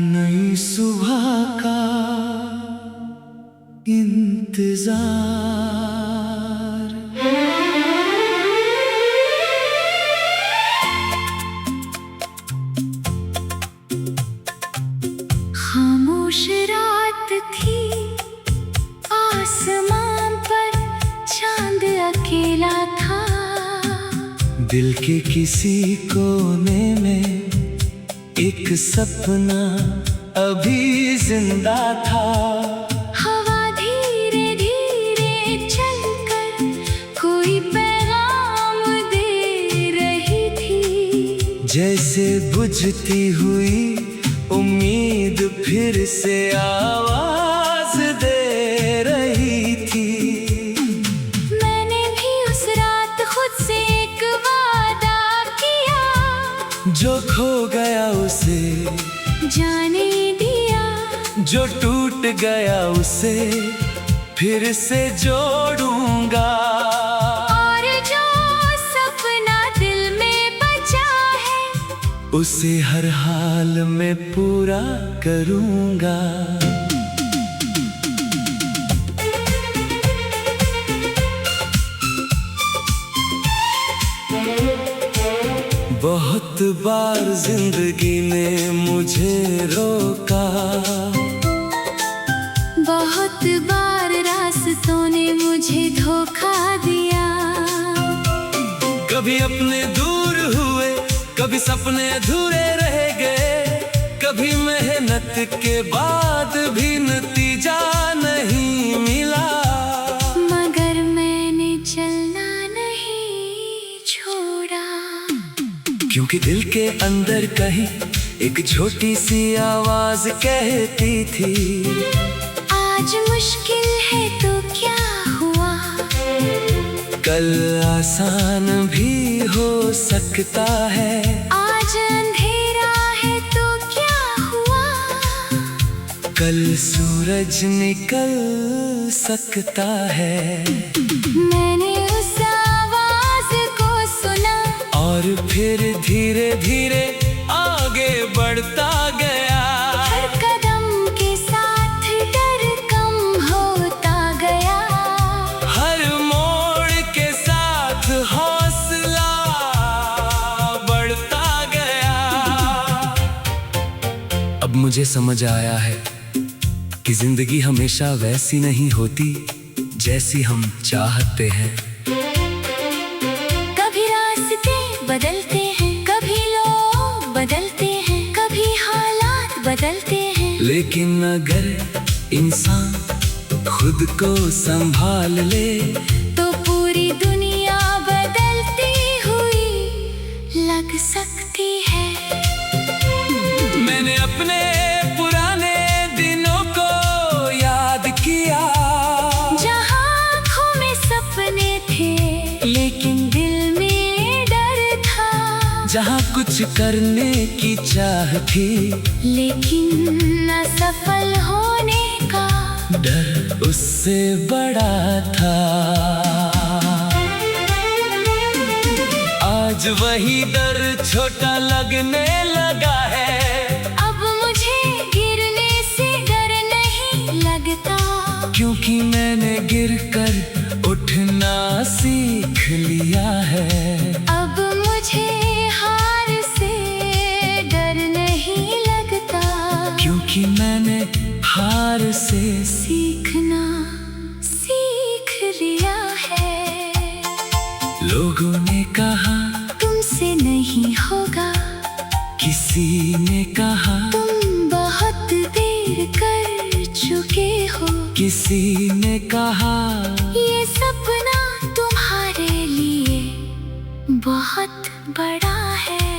नई सुबह का इंतजार, खामोश रात थी, आसमान पर चांद अकेला था। दिल के किसी कोने में एक सपना अभी जिंदा था। हवा धीरे धीरे चलकर कोई पैगाम दे रही थी। जैसे बुझती हुई उम्मीद फिर से आवाज दे रही थी। मैंने भी उस रात खुद से एक वादा किया, जो खो गया उसे जाने दिया, जो टूट गया उसे फिर से जोड़ूंगा। और जो सपना दिल में बचा है, उसे हर हाल में पूरा करूंगा। बहुत बार जिंदगी ने मुझे रोका, बहुत बार रास्तों ने मुझे धोखा दिया। कभी अपने दूर हुए, कभी सपने अधूरे रह गए, कभी मेहनत के बाद भी नतीजा नहीं मिला। मगर मैंने चलना नहीं छोड़ा, क्योंकि दिल के अंदर कहीं एक छोटी सी आवाज कहती थी, आज मुश्किल है तो क्या हुआ, कल आसान भी हो सकता है। आज अंधेरा है तो क्या हुआ, कल सूरज निकल सकता है। मैंने उस आवाज को सुना और फिर धीरे धीरे आगे बढ़ता गया। हर कदम के साथ डर कम होता गया, हर मोड़ के साथ हौसला बढ़ता गया। अब मुझे समझ आया है कि जिंदगी हमेशा वैसी नहीं होती जैसी हम चाहते हैं। कभी रास्ते बदलते हैं, कभी लोग बदलते हैं, कभी हालात बदलते हैं। लेकिन अगर इंसान खुद को संभाल ले, तो पूरी दुनिया बदलती हुई लग सकती है। मैंने अपने पुराने दिनों को याद किया, जहाँ आँखों में सपने थे लेकिन दिल में डर था। जहाँ कुछ करने की चाह थी, लेकिन असफल होने का डर उससे बड़ा था। आज वही डर छोटा लगने लगा है। अब मुझे गिरने से डर नहीं लगता, क्योंकि मैंने गिरकर उठना सीख लिया है। अब मुझे हार से डर नहीं लगता, क्योंकि मैंने हार से सीखना सीख लिया है। लोगों ने कहा तुमसे नहीं होगा, किसी ने कहा तुम बहुत देर कर चुके हो, किसी ने कहा ये सपना तुम्हारे लिए बहुत बड़ा है।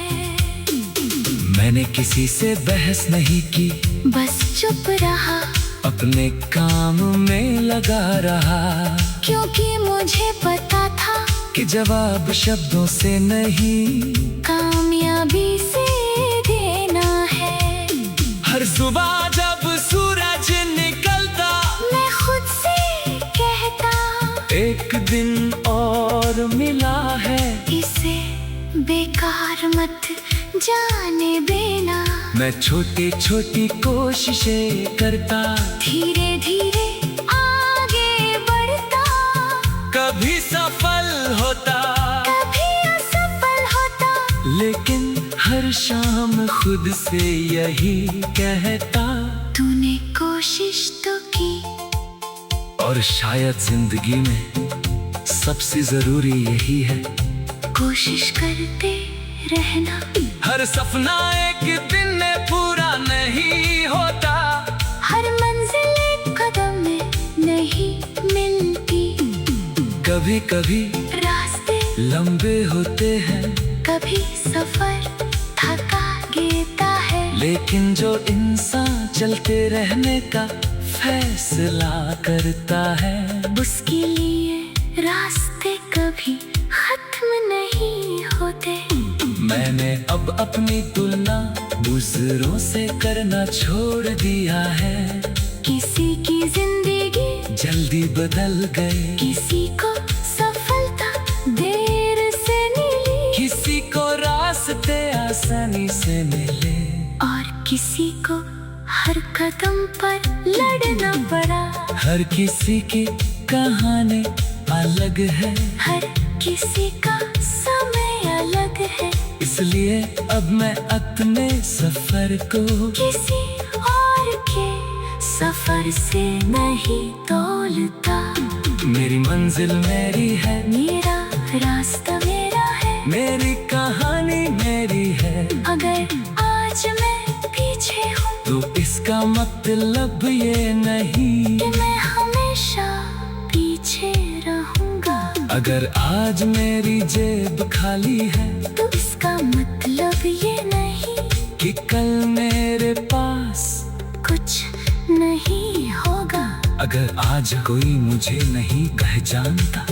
मैंने किसी से बहस नहीं की, बस चुप रहा, अपने काम में लगा रहा। क्योंकि मुझे पता था कि जवाब शब्दों से नहीं, कामयाबी से देना है। हर सुबह जब सूरज निकलता, मैं खुद से कहता एक दिन और मिला है। बेकार मत जाने देना। मैं छोटी छोटी कोशिशें करता, धीरे धीरे आगे बढ़ता, कभी सफल होता, कभी असफल होता, लेकिन हर शाम खुद से यही कहता, तूने कोशिश तो की। और शायद जिंदगी में सबसे जरूरी यही है, कोशिश करते रहना। हर सपना एक दिन में पूरा नहीं होता, हर मंजिल एक कदम में नहीं मिलती। कभी कभी रास्ते लंबे होते हैं, कभी सफर थका देता है, लेकिन जो इंसान चलते रहने का फैसला करता है, उसके लिए रास्ते कभी खत्म नहीं होते। मैंने अब अपनी तुलना दूसरों से करना छोड़ दिया है। किसी की जिंदगी जल्दी बदल गए, किसी को सफलता देर से मिली, किसी को रास्ते आसानी से मिले, और किसी को हर कदम पर लड़ना पड़ा। हर किसी की कहानी अलग है, हर किसी का समय अलग है, इसलिए अब मैं अपने सफर को किसी और के सफर से नहीं तोलता। मेरी मंजिल मेरी है, मेरा रास्ता मेरा है, मेरी कहानी मेरी है। अगर आज मैं पीछे हूँ तो इसका मतलब ये नहीं कि मैं हमेशा पीछे रहूँगा। अगर आज मेरी जेब खाली है, तो इसका मतलब ये नहीं कि कल मेरे पास कुछ नहीं होगा। अगर आज कोई मुझे नहीं पहचानता,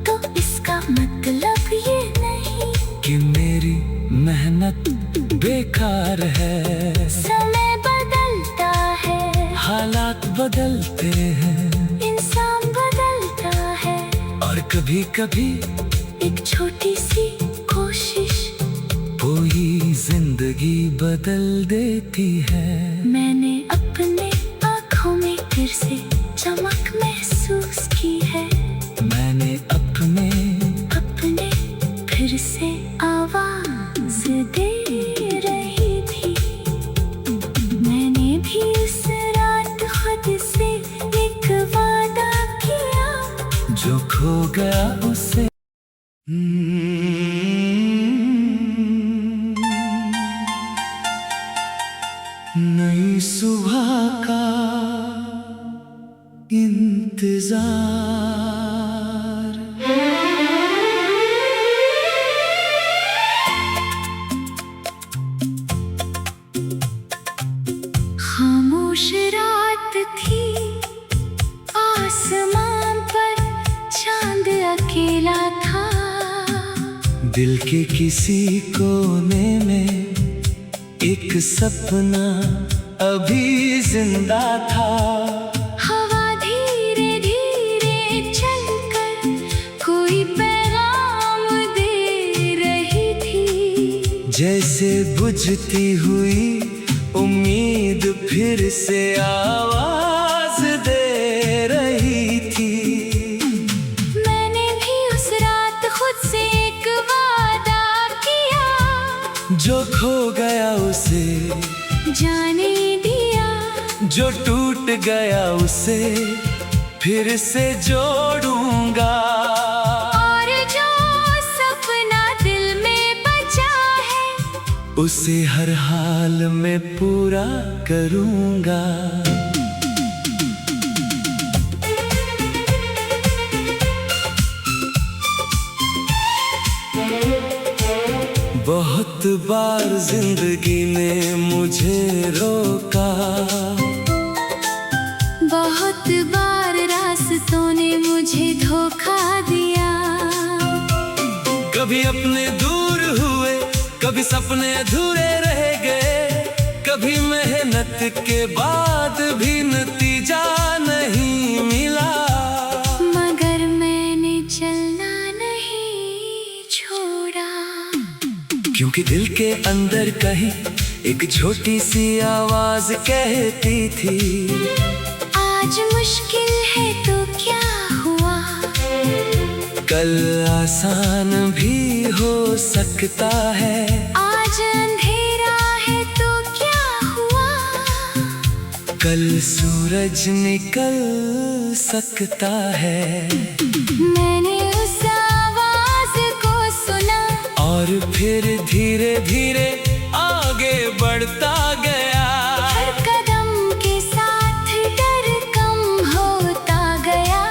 तो इसका मतलब ये नहीं कि मेरी मेहनत बेकार है। समय बदलता है, हालात बदलते हैं, इंसान बदलता है, और कभी कभी एक छोटी सी कोशिश पूरी जिंदगी बदल देती है। मैंने अपने आँखों में फिर से चमक महसूस की है। मैंने अपने फिर से आवाज दे रही थी। मैंने भी उस रात खुद से एक वादा किया, जो खो गया उसे नई सुबह का इंतजार। खामोश रात थी, आसमान पर चांद अकेला था। दिल के किसी कोने में एक सपना अभी जिंदा था। हवा धीरे धीरे चलकर कोई पैगाम दे रही थी। जैसे बुझती हुई उम्मीद फिर से आवाज दे रही थी। मैंने भी उस रात खुद से एक वादा किया, जो खो गया उसे जाने दिया, जो टूट गया उसे फिर से जोड़ूंगा। और जो सपना दिल में बचा है, उसे हर हाल में पूरा करूंगा। बहुत बार जिंदगी ने मुझे रोका, बहुत बार रास्तों ने मुझे धोखा दिया। कभी अपने दूर हुए, कभी सपने अधूरे रह गए, कभी मेहनत के बाद भी नतीजा नहीं मिला। मगर मैंने चलना नहीं छोड़ा। क्योंकि दिल के अंदर कहीं एक छोटी सी आवाज कहती थी, आज मुश्किल है तो क्या हुआ, कल आसान भी हो सकता है। आज अंधेरा है तो क्या हुआ, कल सूरज निकल सकता है। मैंने उस आवाज को सुना और फिर धीरे धीरे आगे बढ़ता गया। हर कदम के साथ डर कम होता गया,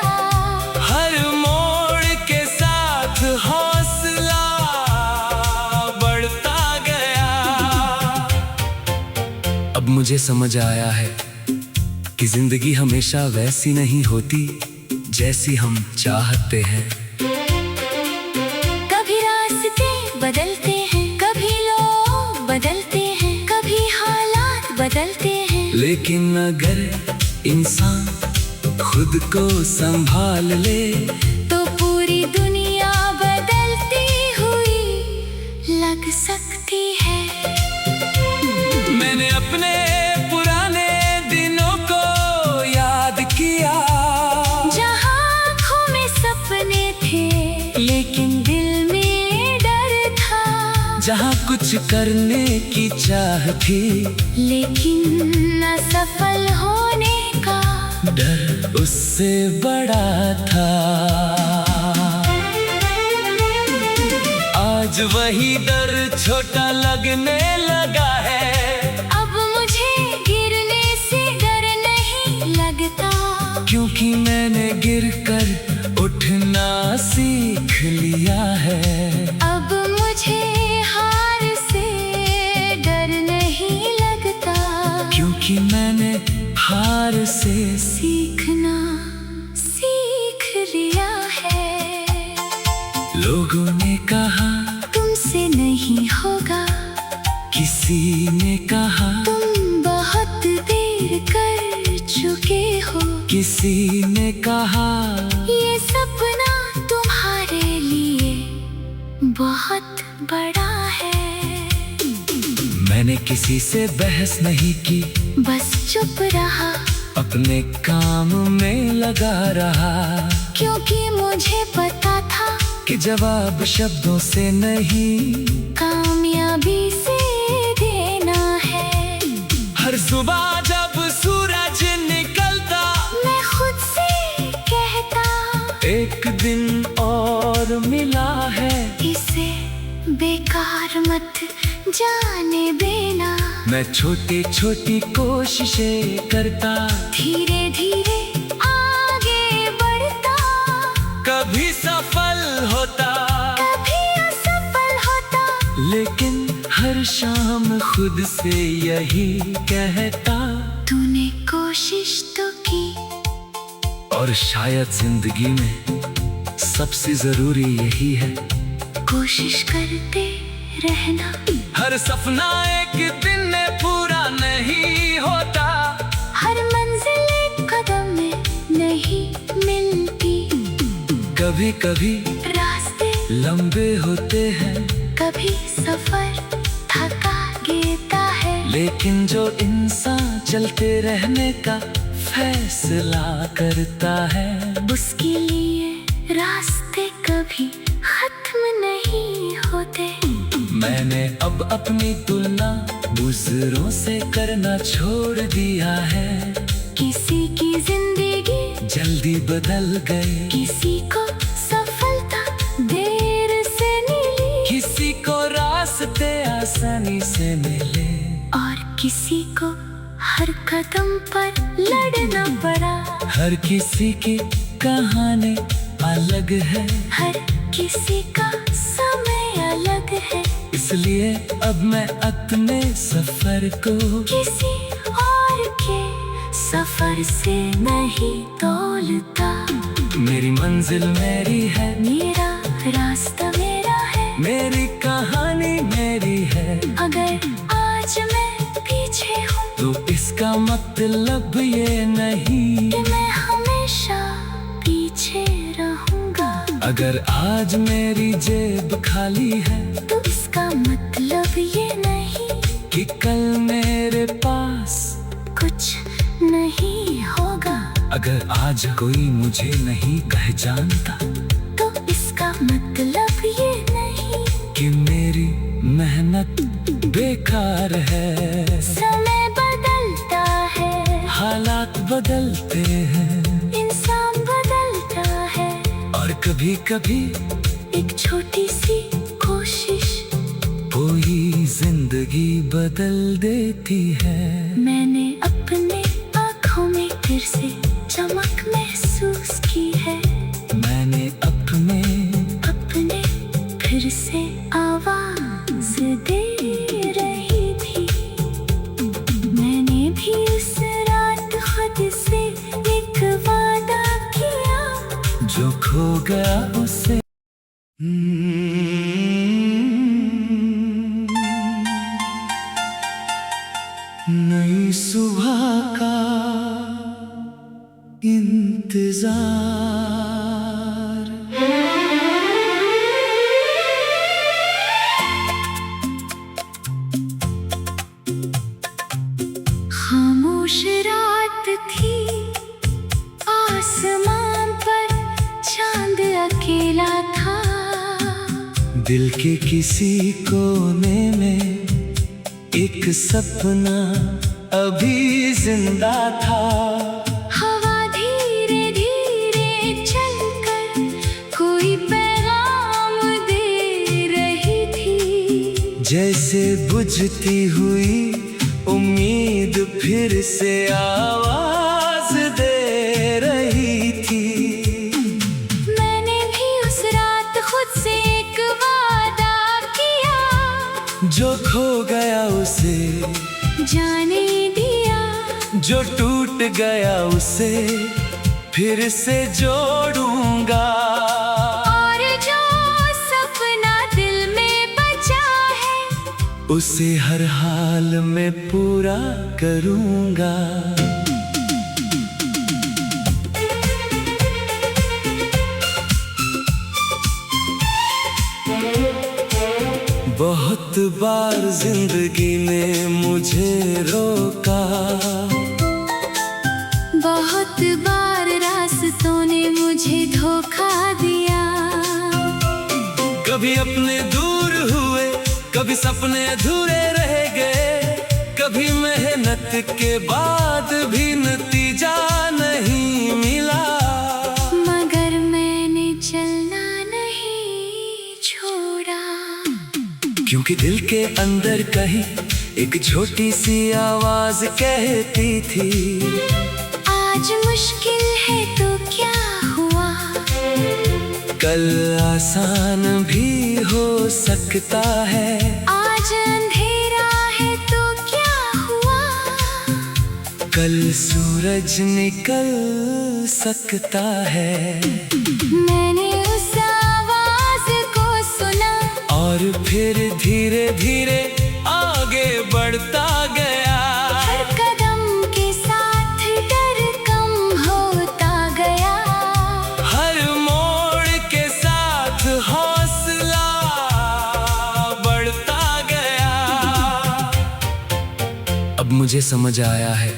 हर मोड़ के साथ हौसला बढ़ता गया। अब मुझे समझ आया है कि जिंदगी हमेशा वैसी नहीं होती जैसी हम चाहते हैं। कभी रास्ते बदलते हैं, कभी लोग बदलते हैं, कभी हालात बदलते हैं, लेकिन अगर इंसान खुद को संभाल ले तो पूरी दुनिया बदलती हुई लग सकती है। मैंने अपने पुराने दिनों को याद किया, जहाँ आँखों में सपने थे लेकिन दिल में डर था, जहाँ कुछ करने की चाह थी लेकिन असफल होने का डर उससे बड़ा था। आज वही डर छोटा लगने लगा है। अब मुझे गिरने से डर नहीं लगता, क्योंकि मैंने गिरकर उठना सीख लिया है। अब मुझे हार से डर नहीं लगता, क्योंकि मैंने हार से सीखना सीख लिया है। लोगों ने कहा तुमसे नहीं होगा, किसी ने कहा तुम बहुत देर कर चुके हो, किसी ने कहा ये सपना तुम्हारे लिए बहुत बड़ा है। मैंने किसी से बहस नहीं की, बस चुप रहा, अपने काम में लगा रहा। क्योंकि मुझे पता था कि जवाब शब्दों से नहीं, कामयाबी से देना है। हर सुबह जब सूरज निकलता, मैं खुद से कहता एक दिन और मिला है, इसे बेकार मत जाने देना। मैं छोटी छोटी कोशिशें करता, धीरे धीरे आगे बढ़ता, कभी सफल होता, कभी असफल होता, लेकिन हर शाम खुद से यही कहता, तूने कोशिश तो की। और शायद जिंदगी में सबसे जरूरी यही है, कोशिश करते रहना। हर सपना एक दिन में पूरा नहीं होता, हर मंजिल एक कदम में नहीं मिलती, कभी कभी रास्ते लंबे होते हैं, कभी सफर थका देता है, लेकिन जो इंसान चलते रहने का फैसला करता है, उसके लिए रास्ते कभी खत्म नहीं होते। मैंने अब अपनी तुलना दूसरों से करना छोड़ दिया है। किसी की जिंदगी जल्दी बदल गई, किसी को सफलता देर से मिली, किसी को रास्ते आसानी से मिले, और किसी को हर कदम पर लड़ना पड़ा। हर किसी की कहानी अलग है, हर किसी का समय अलग है, इसलिए अब मैं अपने सफर को किसी और के सफर से नहीं तोलता। मेरी मंजिल मेरी है, मेरा रास्ता मेरा है, मेरी कहानी मेरी है। अगर आज मैं पीछे हूँ तो इसका मतलब ये नहीं कि मैं हमेशा पीछे रहूंगा। अगर आज मेरी जेब खाली है तो इसका मतलब ये नहीं कि कल मेरे पास कुछ नहीं होगा। अगर आज कोई मुझे नहीं पहचानता तो इसका मतलब ये नहीं कि मेरी मेहनत बेकार है। समय बदलता है, हालात बदलते हैं इंसान बदलता है। और कभी कभी एक छोटी सी कोशिश पूरी जिंदगी बदल देती है। मैंने अपने आँखों में फिर से चमक महसूस की है। मैंने अपने फिर से आवाज दे रही थी। मैंने भी उस रात खुद से एक वादा किया, जो खो गया उसे नई सुबह का इंतजार। खामोश रात थी, आसमान पर चांद अकेला था। दिल के किसी कोने में एक सपना अभी जिंदा था। हवा धीरे धीरे चलकर कोई पैगाम दे रही थी। जैसे बुझती हुई उम्मीद फिर से आवाज दे रही थी। मैंने भी उस रात खुद से एक वादा किया, जो खो गया उसे जाने दिया। जो टूट गया उसे फिर से जोड़ूंगा। और जो सपना दिल में बचा है, उसे हर हाल में पूरा करूंगा। बहुत बार जिंदगी ने मुझे रोका, बहुत बार रास्तों ने मुझे धोखा दिया। कभी अपने दूर हुए, कभी सपने अधूरे रह गए। कभी मेहनत के बाद भी नतीजा नहीं मिला। मगर मैंने चलना नहीं छोड़ा, क्योंकि दिल के अंदर कहीं एक छोटी सी आवाज कहती थी, आज मुश्किल है तो क्या हुआ, कल आसान भी हो सकता है। आज अंधेरा है तो क्या हुआ, कल सूरज निकल सकता है। मैंने उस आवाज को सुना और फिर धीरे धीरे आगे बढ़ता गया। हर कदम के साथ डर कम होता गया, हर मोड़ के साथ हौसला बढ़ता गया। अब मुझे समझ आया है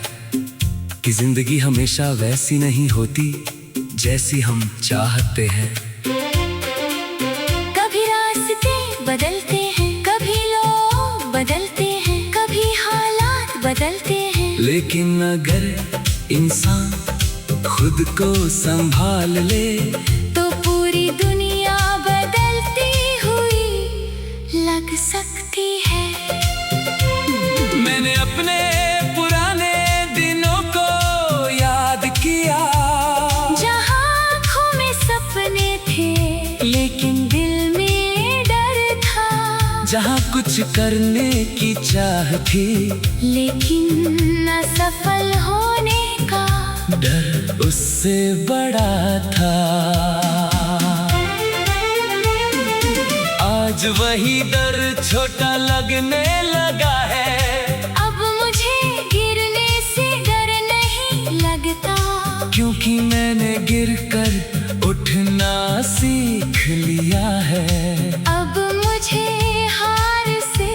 कि जिंदगी हमेशा वैसी नहीं होती जैसी हम चाहते हैं। कभी रास्ते बदलते हैं, कभी लोग बदलते हैं, कभी हालात बदलते हैं। लेकिन अगर इंसान खुद को संभाल ले तो पूरी दुनिया बदलती हुई लग सकती है। मैंने अपने पुराने दिनों को याद किया, जहाँ आँखों में सपने थे लेकिन दिल में डर था। जहाँ कुछ करने की चाह थी लेकिन असफल होने का डर उससे बड़ा था। आज वही डर छोटा लगने लगा है। अब मुझे गिरने से डर नहीं लगता, क्योंकि मैंने गिरकर उठना सीख लिया है। अब मुझे हार से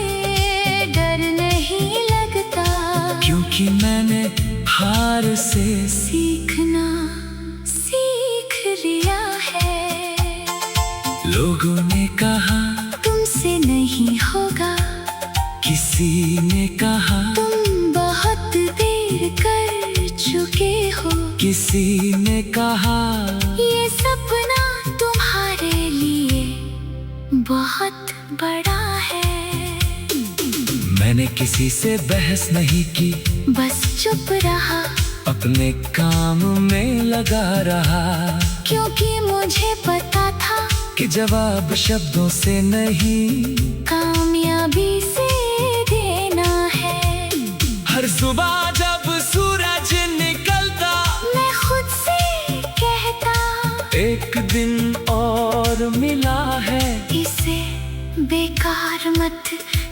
ने कहा तुमसे नहीं होगा, किसी ने कहा तुम बहुत देर कर चुके हो, किसी ने कहा ये सपना तुम्हारे लिए बहुत बड़ा है। मैंने किसी से बहस नहीं की, बस चुप रहा, अपने काम में लगा रहा, क्योंकि मुझे पता था कि जवाब शब्दों से नहीं, कामयाबी से देना है। हर सुबह जब सूरज निकलता मैं खुद से कहता, एक दिन और मिला है, इसे बेकार मत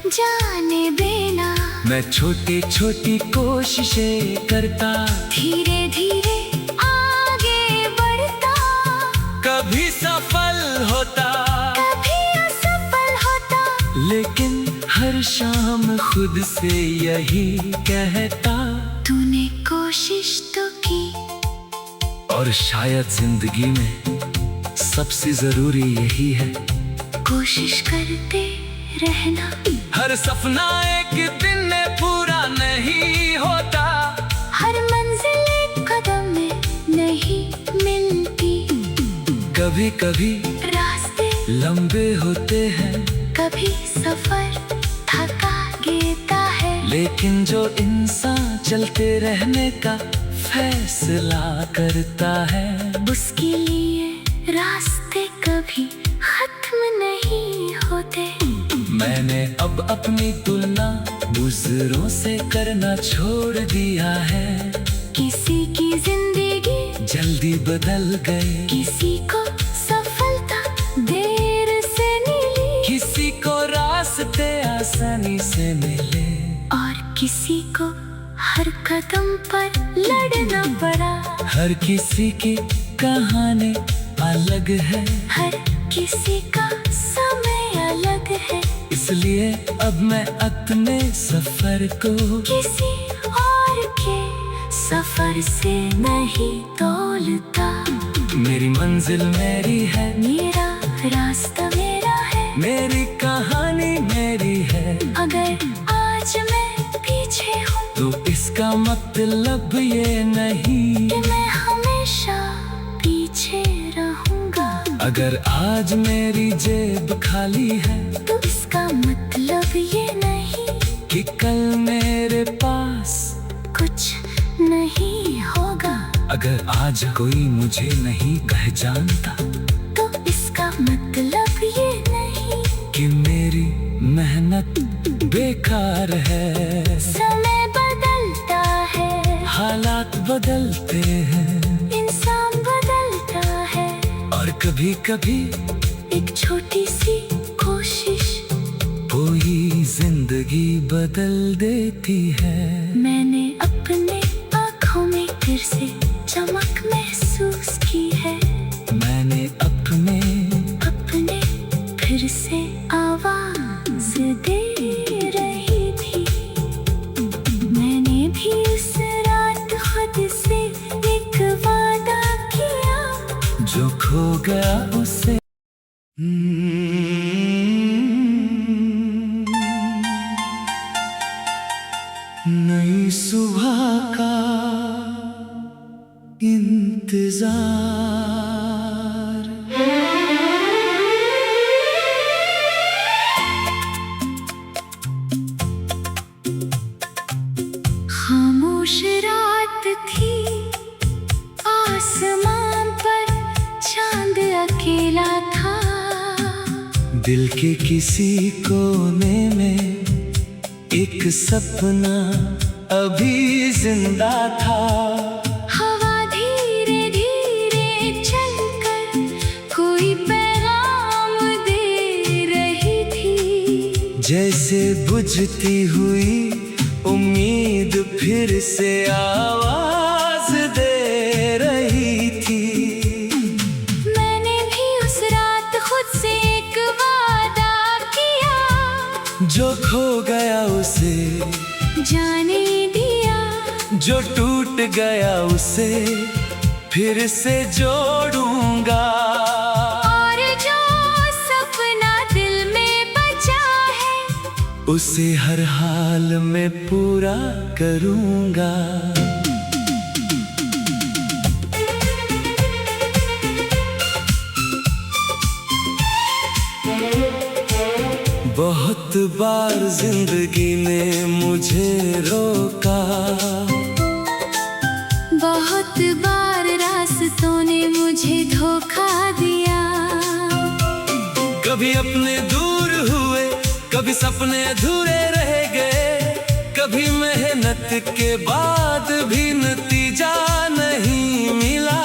जाने देना। मैं छोटी छोटी कोशिशें करता, धीरे धीरे आगे बढ़ता, कभी सफल होता, कभी असफल होता, लेकिन हर शाम खुद से यही कहता, तूने कोशिश तो की। और शायद जिंदगी में सबसे जरूरी यही है, कोशिश करते रहना। हर सपना एक दिन में पूरा नहीं होता, हर मंजिल एक कदम में नहीं मिलती, कभी कभी रास्ते लंबे होते हैं, कभी सफर थका देता है, लेकिन जो इंसान चलते रहने का फैसला करता है, उसके लिए रास्ते कभी खत्म नहीं होते। मैंने अब अपनी तुलना दूसरों से करना छोड़ दिया है, किसी की जिंदगी जल्दी बदल गए, किसी को सफलता देर से मिली, किसी को रास्ते आसानी से मिले, और किसी को हर कदम पर लड़ना पड़ा। हर किसी की कहानी अलग है, हर किसी का समय अलग है, इसलिए अब मैं अपने सफर को किसी और के सफर से नहीं तोलता। मेरी मंजिल मेरी है, मेरा रास्ता मेरा है, मेरी कहानी मेरी है, अगर आज मैं पीछे हूँ तो इसका मतलब ये नहीं कि मैं हमेशा पीछे रहूँगा। अगर आज मेरी जेब खाली है, तो इसका मतलब ये नहीं कि कल मेरे पास कुछ नहीं होगा। अगर आज कोई मुझे नहीं पहचानता, तो इसका मतलब ये नहीं कि मेरी मेहनत बेकार है। समय बदलता है, हालात बदलते हैं, इंसान बदलता है, और कभी कभी एक छोटी सी कोशिश कोई जिंदगी बदल देती है। मैंने अपने आँखों में फिर से चमक महसूस की है, मैंने अपने फिर से आवाज दे रही थी। मैंने भी उस रात खुद से एक वादा किया, जो खो गया उसे नई सुबह का इंतजार। खामोश रात थी, आसमान पर चांद अकेला था, दिल के किसी कोने में एक सपना अभी जिंदा था। हवा धीरे धीरे चलकर कोई पैगाम दे रही थी, जैसे बुझती हुई उम्मीद फिर से आवाज दे रही थी। मैंने भी उस रात खुद से एक वादा किया, जो खो गया उसे जाने दिया, जो टूट गया उसे फिर से जोड़ूंगा। और जो सपना उसे हर हाल में पूरा करूंगा। बहुत बार जिंदगी ने मुझे रोका, बहुत बार रास्तों ने मुझे धोखा दिया। कभी अपने दूर हुए, कभी सपने अधूरे रह गए, कभी मेहनत के बाद भी नतीजा नहीं मिला।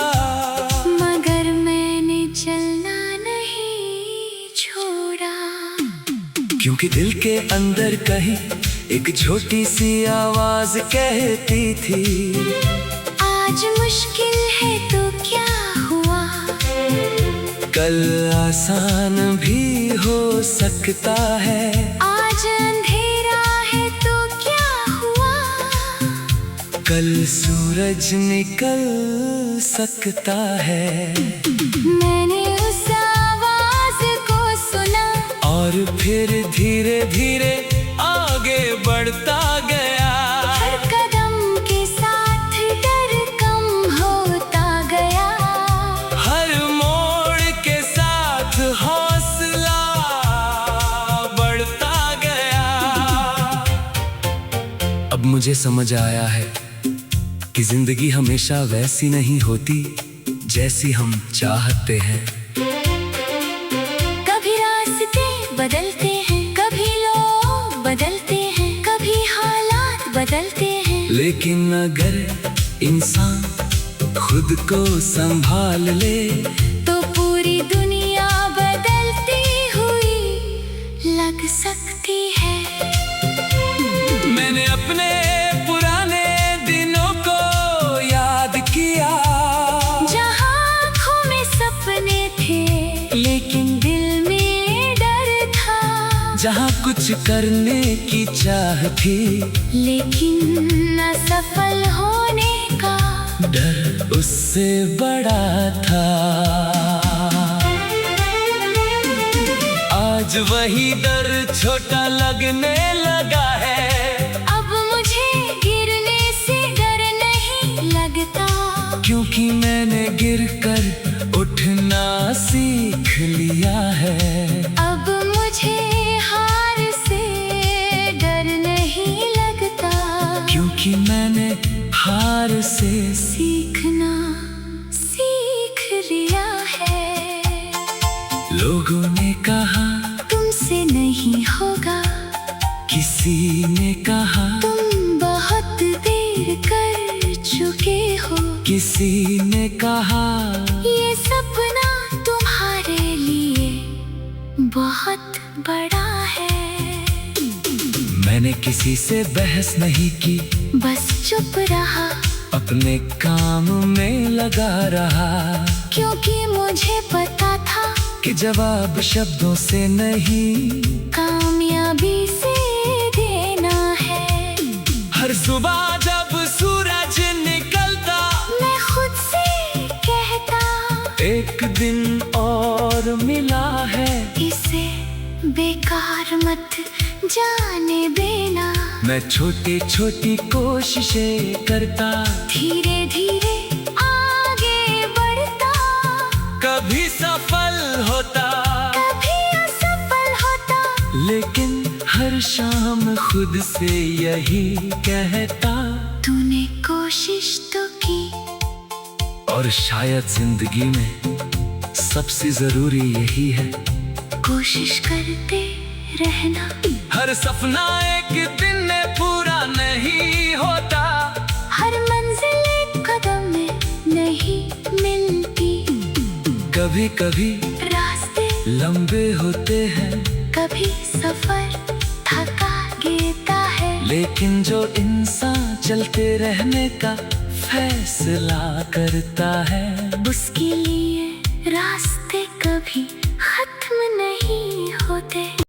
मगर मैंने चलना नहीं छोड़ा, क्योंकि दिल के अंदर कहीं एक छोटी सी आवाज कहती थी, आज मुश्किल है तो क्या हुआ, कल आसान भी हो सकता है। आज अंधेरा है तो क्या हुआ, कल सूरज निकल सकता है। मैंने उस आवाज को सुना और फिर धीरे धीरे आगे बढ़ता गया। हर कदम के साथ डर कम होता गया, हर मोड़ के साथ हौसला बढ़ता गया। अब मुझे समझ आया है कि जिंदगी हमेशा वैसी नहीं होती जैसी हम चाहते हैं। कभी रास्ते बदलते हैं, कभी लोग बदलते हैं, कभी हालात बदलते हैं, लेकिन अगर इंसान खुद को संभाल ले तो पूरी दुनिया बदलती हुई लग सकती है। मैंने अपने पुराने दिनों को याद किया, जहाँ आँखों में सपने थे लेकिन दिल में डर था, जहाँ कुछ करने की चाह थी लेकिन असफल होने का डर उससे बड़ा था। आज वही डर छोटा लगने लगा है, अब मुझे गिरने से डर नहीं लगता, क्योंकि मैंने गिरकर उठना सीख लिया है। अब मुझे हार से डर नहीं लगता, क्योंकि मैंने हार से सीखना सीख लिया है। लोगों ने कहा तुमसे नहीं होगा, किसी ने कहा तुम बहुत देर कर चुके हो, किसी ने कहा ये सपना तुम्हारे लिए बहुत बड़ा है। मैंने किसी से बहस नहीं की, बस चुप रहा, अपने काम में लगा रहा, क्योंकि मुझे पता था कि जवाब शब्दों से नहीं कामयाबी से देना है। हर सुबह जब सूरज निकलता मैं खुद से कहता, एक दिन और मिला है, इसे बेकार मत जाने देना। मैं छोटी छोटी कोशिशें करता, धीरे धीरे आगे बढ़ता, कभी सफल होता, कभी असफल होता, लेकिन हर शाम खुद से यही कहता, तूने कोशिश तो की। और शायद जिंदगी में सबसे जरूरी यही है, कोशिश करते रहना। हर सपना एक दिन में पूरा नहीं होता, हर मंजिल एक कदम में नहीं मिलती, कभी कभी रास्ते लंबे होते हैं, कभी सफर थका देता है, लेकिन जो इंसान चलते रहने का फैसला करता है, उसके लिए रास्ते कभी खत्म नहीं